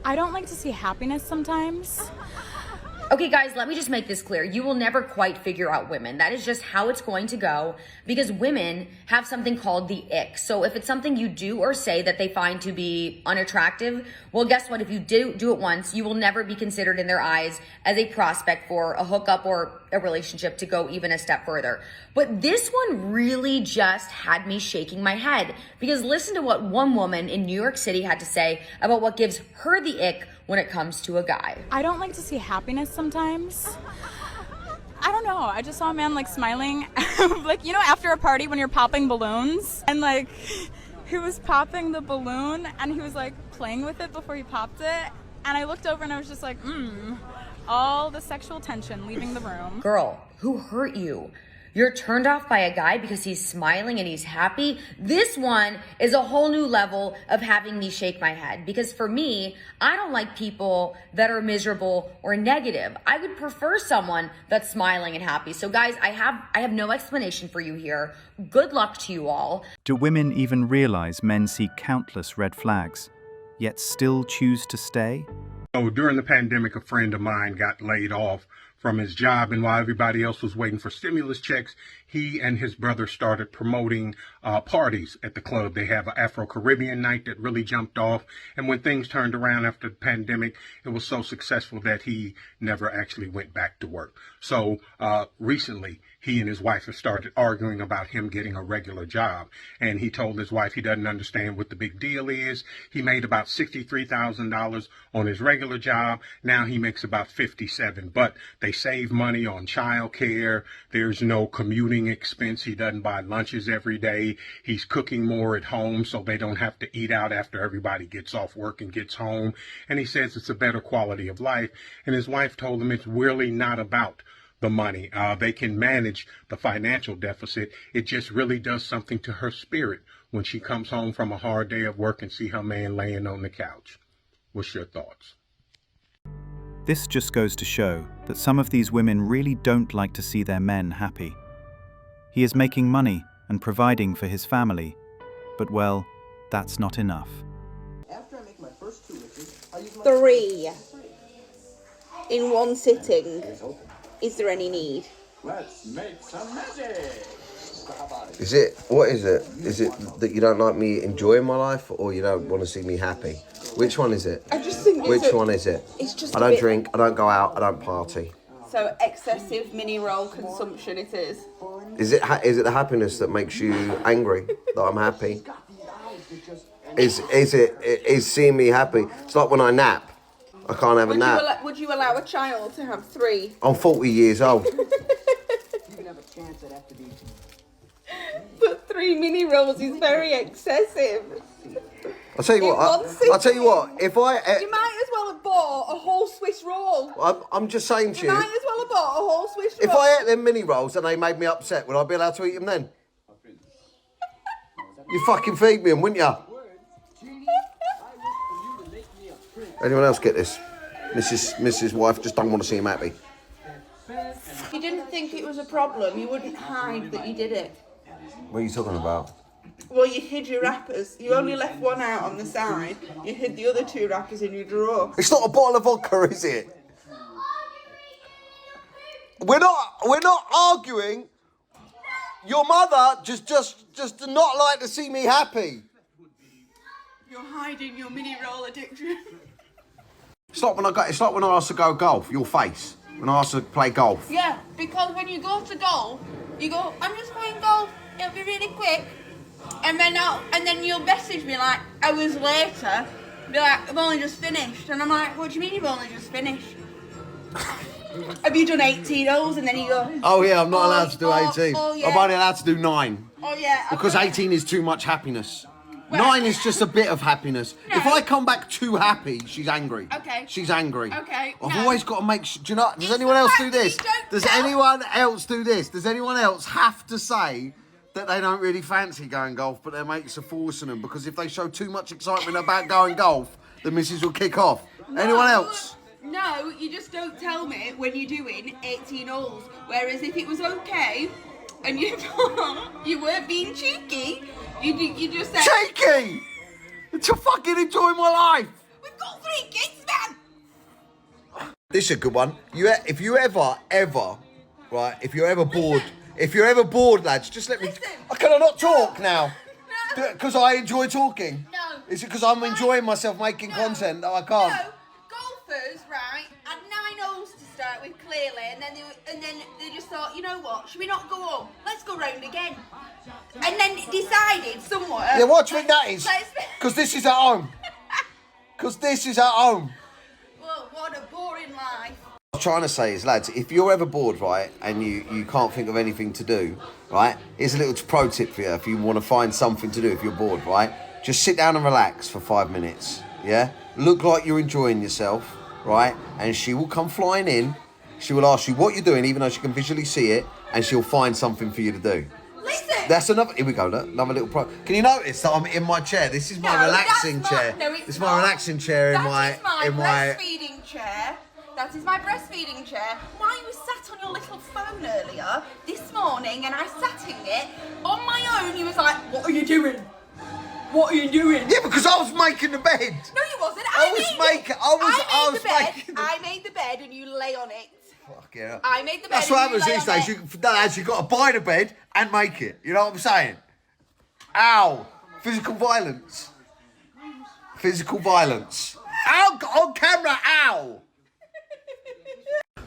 I don't like to see happiness sometimes. Okay, guys, let me just make this clear. You will never quite figure out women. That is just how it's going to go because women have something called the ick. So if it's something you do or say that they find to be unattractive, well, guess what? If you do it once, you will never be considered in their eyes as a prospect for a hookup or a relationship to go even a step further. But this one really just had me shaking my head because listen to what one woman in New York City had to say about what gives her the ick when it comes to a guy. I don't like to see happiness sometimes. I don't know. I just saw a man like smiling, like, you know, after a party when you're popping balloons and like he was popping the balloon and he was like playing with it before he popped it. And I looked over and I was just like, all the sexual tension leaving the room. Girl, who hurt you? You're turned off by a guy because he's smiling and he's happy. This one is a whole new level of having me shake my head because for me, I don't like people that are miserable or negative. I would prefer someone that's smiling and happy. So guys, I have no explanation for you here. Good luck to you all. Do women even realize men see countless red flags, yet still choose to stay? So during the pandemic, a friend of mine got laid off from his job, and while everybody else was waiting for stimulus checks, he and his brother started promoting parties at the club. They have an Afro-Caribbean night that really jumped off, and when things turned around after the pandemic, it was so successful that he never actually went back to work. So recently, he and his wife have started arguing about him getting a regular job, and he told his wife he doesn't understand what the big deal is. He made about $63,000 on his regular job. Now he makes about $57,000, but they save money on childcare. There's no commuting expense. He doesn't buy lunches every day. He's cooking more at home so they don't have to eat out after everybody gets off work and gets home. And he says it's a better quality of life. And his wife told him it's really not about the money. They can manage the financial deficit. It just really does something to her spirit when she comes home from a hard day of work and see her man laying on the couch. What's your thoughts? This just goes to show that some of these women really don't like to see their men happy. He is making money and providing for his family, but well, that's not enough. After I make my first 2 liches, I use my 3 in one sitting. Is there any need? Let's make some magic. What is it? Is it that you don't like me enjoying my life or you don't want to see me happy? Which one is it? I just think Which one is it? It's just I don't drink, I don't go out, I don't party. So excessive mini roll consumption it is. Is it the happiness that makes you angry that I'm happy? Is seeing me happy? It's like when I nap. I can't have a nap. Would you allow a child to have 3? I'm 40 years old. But 3 mini rolls is very excessive. I'll tell you what, if I... You might as well have bought a whole Swiss roll. I'm just saying to you... You might as well have bought a whole Swiss roll. If I ate them mini rolls and they made me upset, would I be allowed to eat them then? You fucking feed me them, wouldn't you? Anyone else get this? Mrs. Wife just don't want to see him happy. If you didn't think it was a problem, you wouldn't hide that you did it. What are you talking about? Well, you hid your wrappers. You only left one out on the side. You hid the other 2 wrappers in your drawer. It's not a bottle of vodka, is it? We're not arguing. Your mother just did not like to see me happy. You're hiding your mini roll addiction. It's like when I asked to go golf. Your face. When I asked to play golf. Yeah, because when you go to golf, you go, I'm just playing golf. It'll be really quick. And then you'll message me like hours later, be like, I've only just finished. And I'm like, what do you mean you've only just finished? Have you done 18 holes? And then you go, Oh yeah, I'm not allowed to do 18. yeah. I'm only allowed to do 9. Oh yeah. Because 18 is too much happiness. 9 is just a bit of happiness. No. If I come back too happy, she's angry. Okay. She's angry. Okay, I've no. always got to make sure. Do you know? Does It's anyone the else fact do that this? you don't Does tell- anyone else do this? Does anyone else have to say that they don't really fancy going golf, but their mates are forcing them? Because if they show too much excitement about going golf, the missus will kick off. Anyone else? No, you just don't tell me when you're doing 18 holes. Whereas if it was okay and you weren't being cheeky, you just said, Cheeky! To fucking enjoy my life! we've got 3 kids This is a good one. If you're ever bored, lads, just let me. Listen. Can I not talk now? No. Because I enjoy talking. No. Is it because I'm enjoying myself making content that I can't? No, golfers, right, had 9 holes to start with, clearly, and then they just thought, you know what, should we not go home? Let's go round again. And then decided somewhere. Yeah, what do you think that is? Let's- Because this is at home. Because this is at home. Well, what a boring life. What I'm trying to say is, lads, if you're ever bored, right, and you can't think of anything to do, right, here's a little pro tip for you if you want to find something to do if you're bored, right? Just sit down and relax for 5 minutes, yeah? Look like you're enjoying yourself, right? And she will come flying in. She will ask you what you're doing, even though she can visually see it, and she'll find something for you to do. Listen. That's another. Here we go. Look, another little pro. Can you notice that I'm in my chair? This is my relaxing chair. No, it's This is not. my relaxing chair in my breastfeeding chair. That is my breastfeeding chair. Why you sat on your little phone earlier this morning, and I sat in it on my own. You was like, "What are you doing? What are you doing?" Yeah, because I was making the bed. No, you wasn't. I was making. I made the bed, and you lay on it. Fuck yeah. I made the bed. That's what and you happens lay these on days. it. Lads, you've got to buy the bed and make it. You know what I'm saying? Ow! Physical violence. Physical violence. Ow! On camera, ow!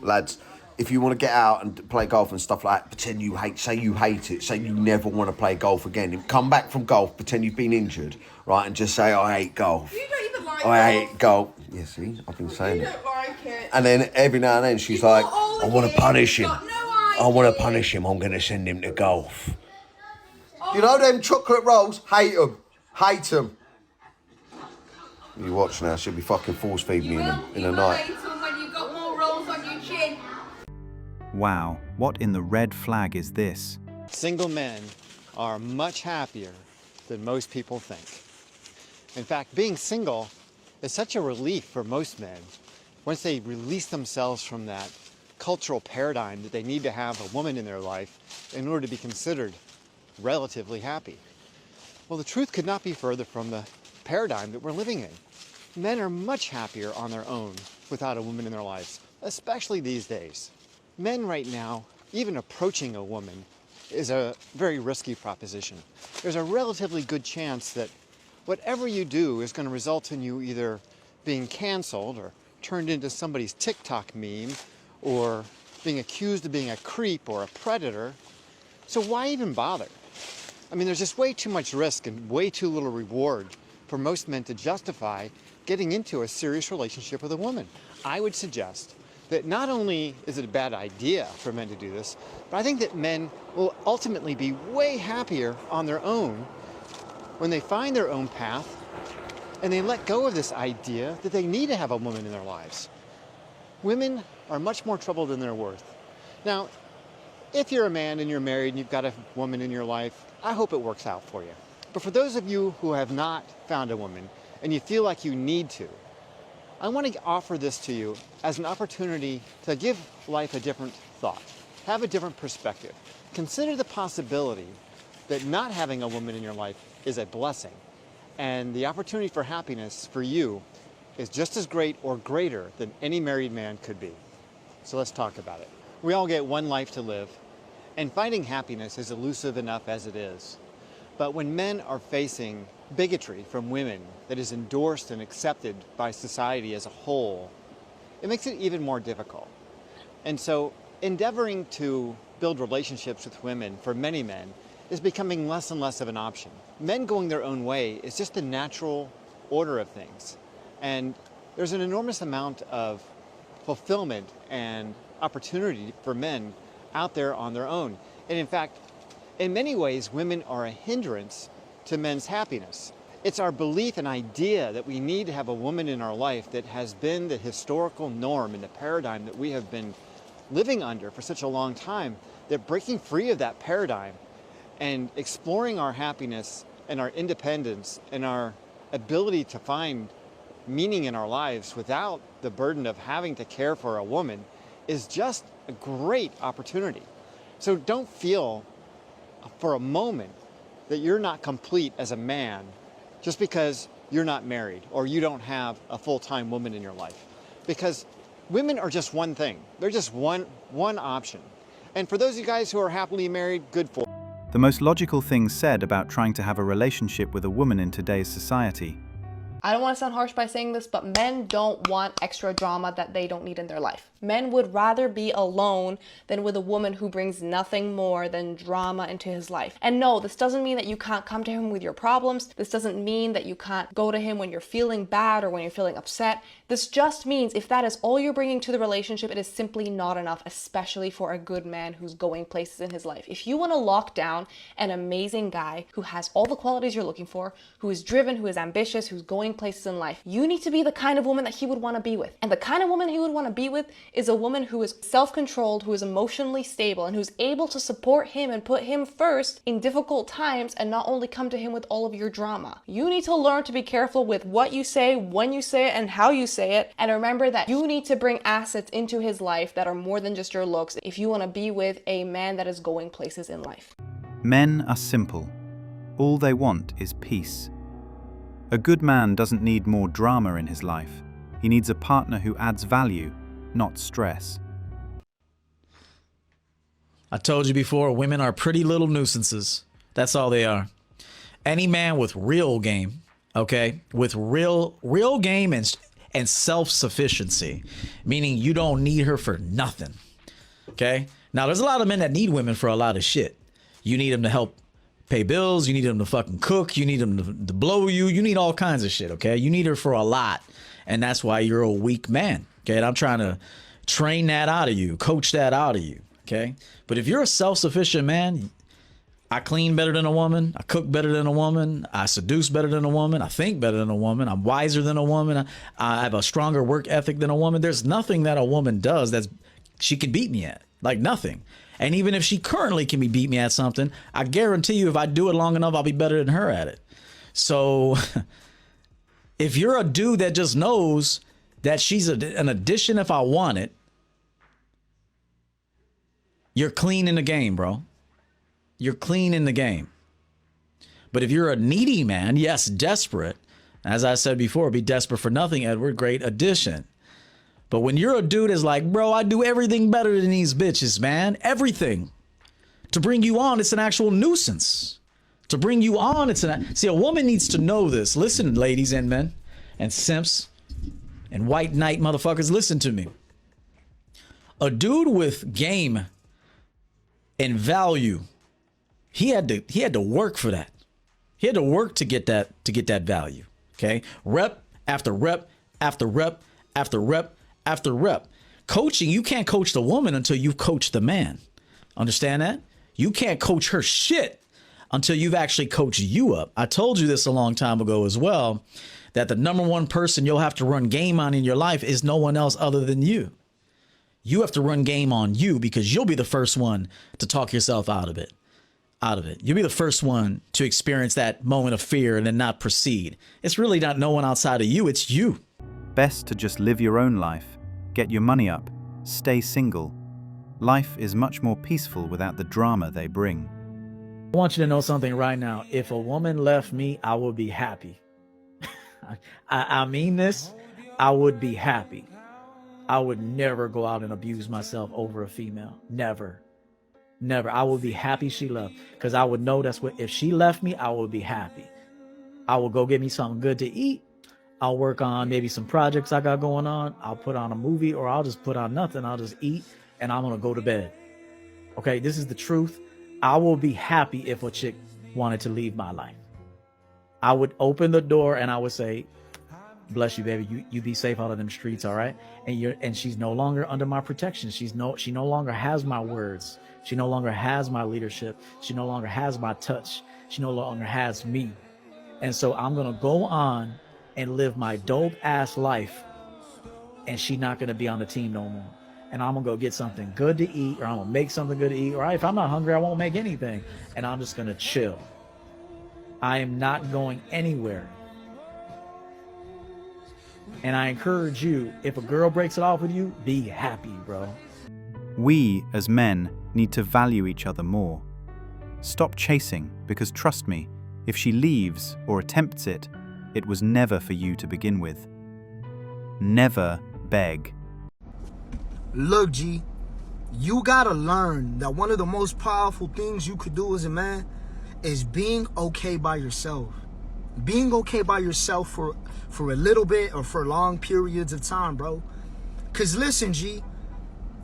Lads, if you want to get out and play golf and stuff like that, pretend you hate, say you hate it, say you never want to play golf again. Come back from golf, pretend you've been injured, right, and just say, I hate golf. You don't even like I golf. hate golf. Yeah, see, I've been saying You it. don't like it. And then every now and then she's You've like, got all I the want to years, punish you've him. got no I want to idea. punish him. I'm going to send him to golf. You know them chocolate rolls? Hate them. Hate them. You watch now. She'll be fucking force feeding me in the night. You will when you've got more rolls on your chin. Wow, what in the red flag is this? Single men are much happier than most people think. In fact, being single is such a relief for most men once they release themselves from that cultural paradigm that they need to have a woman in their life in order to be considered relatively happy. Well, the truth could not be further from the paradigm that we're living in. Men are much happier on their own without a woman in their lives, especially these days. Men right now, even approaching a woman is a very risky proposition. There's a relatively good chance that whatever you do is going to result in you either being canceled or turned into somebody's TikTok meme or being accused of being a creep or a predator. So why even bother? I mean, there's just way too much risk and way too little reward for most men to justify getting into a serious relationship with a woman. I would suggest that not only is it a bad idea for men to do this, but I think that men will ultimately be way happier on their own when they find their own path and they let go of this idea that they need to have a woman in their lives. Women are much more trouble than they're worth. Now, if you're a man and you're married and you've got a woman in your life, I hope it works out for you. But for those of you who have not found a woman and you feel like you need to, I want to offer this to you as an opportunity to give life a different thought, have a different perspective. Consider the possibility that not having a woman in your life is a blessing, and the opportunity for happiness for you is just as great or greater than any married man could be. So let's talk about it. We all get one life to live, and finding happiness is elusive enough as it is. But when men are facing bigotry from women that is endorsed and accepted by society as a whole, it makes it even more difficult. And so endeavoring to build relationships with women for many men is becoming less and less of an option. Men going their own way is just the natural order of things. And there's an enormous amount of fulfillment and opportunity for men out there on their own. And in fact, in many ways, women are a hindrance to men's happiness. It's our belief and idea that we need to have a woman in our life that has been the historical norm and the paradigm that we have been living under for such a long time, that breaking free of that paradigm and exploring our happiness and our independence and our ability to find meaning in our lives without the burden of having to care for a woman is just a great opportunity. So don't feel for a moment that you're not complete as a man just because you're not married or you don't have a full-time woman in your life. Because Women are just one thing. They're just one option. And for those of you guys who are happily married, good for you. The most logical thing said about trying to have a relationship with a woman in today's society. I don't want to sound harsh by saying this, but men don't want extra drama that they don't need in their life. Men would rather be alone than with a woman who brings nothing more than drama into his life. And no, this doesn't mean that you can't come to him with your problems. This doesn't mean that you can't go to him when you're feeling bad or when you're feeling upset. This just means if that is all you're bringing to the relationship, it is simply not enough, especially for a good man who's going places in his life. If you want to lock down an amazing guy who has all the qualities you're looking for, who is driven, who is ambitious, who's going places in life, you need to be the kind of woman that he would want to be with. And the kind of woman he would want to be with is a woman who is self-controlled, who is emotionally stable, and who's able to support him and put him first in difficult times and not only come to him with all of your drama. You need to learn to be careful with what you say, when you say it, and how you say it. And remember that you need to bring assets into his life that are more than just your looks if you want to be with a man that is going places in life. Men are simple. All they want is peace. A good man doesn't need more drama in his life. He needs a partner who adds value, not stress. I told you before, women are pretty little nuisances. That's all they are. Any man with real game, okay, with real game and self-sufficiency, meaning you don't need her for nothing, okay? Now, there's a lot of men that need women for a lot of shit. You need them to help pay bills. You need them to fucking cook. You need them to blow you. You need all kinds of shit, okay? You need her for a lot, and that's why you're a weak man, okay? And I'm trying to train that out of you, coach that out of you, okay? But if you're a self-sufficient man, I clean better than a woman. I cook better than a woman. I seduce better than a woman. I think better than a woman. I'm wiser than a woman. I have a stronger work ethic than a woman. There's nothing that a woman does that she can beat me at. Like nothing. And even if she currently can beat me at something, I guarantee you if I do it long enough, I'll be better than her at it. So if you're a dude that just knows that she's an addition if I want it, you're clean in the game, bro. You're clean in the game. But if you're a needy man, yes, desperate, as I said before, be desperate for nothing, Edward, great addition. But when you're a dude that's like, bro, I do everything better than these bitches, man, everything. To bring you on, it's an actual nuisance. To bring you on, see, a woman needs to know this. Listen, ladies and men and simps and white knight motherfuckers, listen to me. A dude with game and value, he had to work for that. He had to work to get that value. Okay, rep after rep after rep after rep after rep. Coaching, you can't coach the woman until you've coached the man. Understand that? You can't coach her shit until you've actually coached you up. I told you this a long time ago as well, that the number one person you'll have to run game on in your life is no one else other than you. You have to run game on you because you'll be the first one to talk yourself out of it. You'll be the first one to experience that moment of fear and then not proceed. It's really not no one outside of you, it's you. Best to just live your own life, get your money up, stay single. Life is much more peaceful without the drama they bring. I want you to know something right now. If a woman left me, I would be happy. I mean this, I would be happy. I would never go out and abuse myself over a female. Never. Never. I would be happy she left because I would know that's what, if she left me, I would be happy. I will go get me something good to eat. I'll work on maybe some projects I got going on. I'll put on a movie or I'll just put on nothing. I'll just eat and I'm going to go to bed. Okay, this is the truth. I will be happy if a chick wanted to leave my life. I would open the door and I would say, bless you, baby. You be safe out of them streets, all right? And she's no longer under my protection. She no longer has my words. She no longer has my leadership. She no longer has my touch. She no longer has me. And so I'm gonna go on and live my dope ass life, and she's not gonna be on the team no more. And I'm gonna go get something good to eat, or I'm gonna make something good to eat, or if I'm not hungry, I won't make anything. And I'm just gonna chill. I am not going anywhere. And I encourage you, if a girl breaks it off with you, be happy, bro. We, as men, need to value each other more. Stop chasing, because trust me, if she leaves or attempts it, it was never for you to begin with. Never beg. Look, G, you gotta learn that one of the most powerful things you could do as a man is being okay by yourself. Being okay by yourself for a little bit or for long periods of time, bro. Cause listen, G,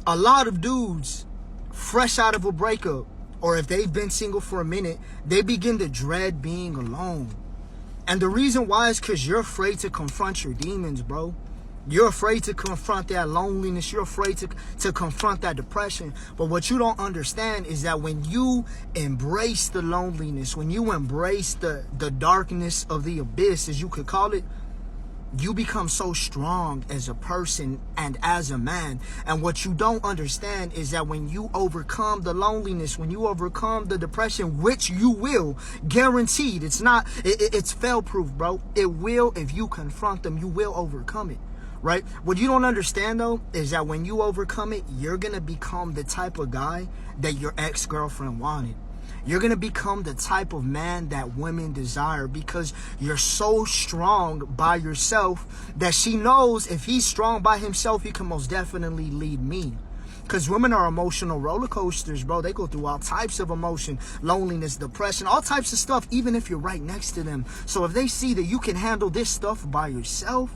a lot of dudes fresh out of a breakup, or if they've been single for a minute, they begin to dread being alone. And the reason why is because you're afraid to confront your demons, bro. You're afraid to confront that loneliness. You're afraid to confront that depression. But what you don't understand is that when you embrace the loneliness, when you embrace the darkness of the abyss, as you could call it, you become so strong as a person and as a man. And what you don't understand is that when you overcome the loneliness, when you overcome the depression, which you will, guaranteed, it's fail-proof, bro. It will, if you confront them, you will overcome it. Right? What you don't understand, though, is that when you overcome it, you're going to become the type of guy that your ex-girlfriend wanted. You're going to become the type of man that women desire because you're so strong by yourself that she knows if he's strong by himself, he can most definitely lead me. Because women are emotional roller coasters, bro. They go through all types of emotion, loneliness, depression, all types of stuff, even if you're right next to them. So if they see that you can handle this stuff by yourself,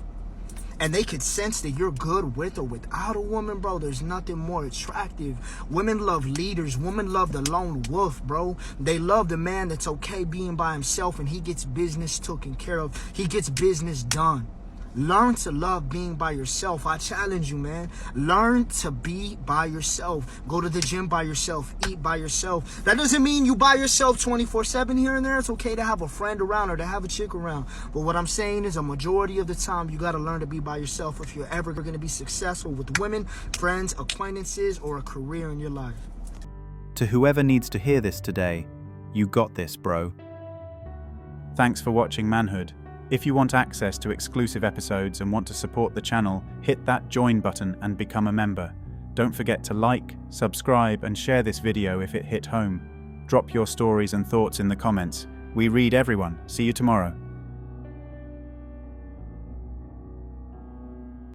and they could sense that you're good with or without a woman, bro, there's nothing more attractive. Women love leaders. Women love the lone wolf, bro. They love the man that's okay being by himself and he gets business taken care of. He gets business done. Learn to love being by yourself. I challenge you, man. Learn to be by yourself. Go to the gym by yourself. Eat by yourself. That doesn't mean you by yourself 24/7 here and there. It's okay to have a friend around or to have a chick around. But what I'm saying is a majority of the time, you got to learn to be by yourself if you're ever going to be successful with women, friends, acquaintances, or a career in your life. To whoever needs to hear this today, you got this, bro. Thanks for watching Manhood. If you want access to exclusive episodes and want to support the channel, hit that join button and become a member. Don't forget to like, subscribe, and share this video if it hit home. Drop your stories and thoughts in the comments. We read everyone. See you tomorrow.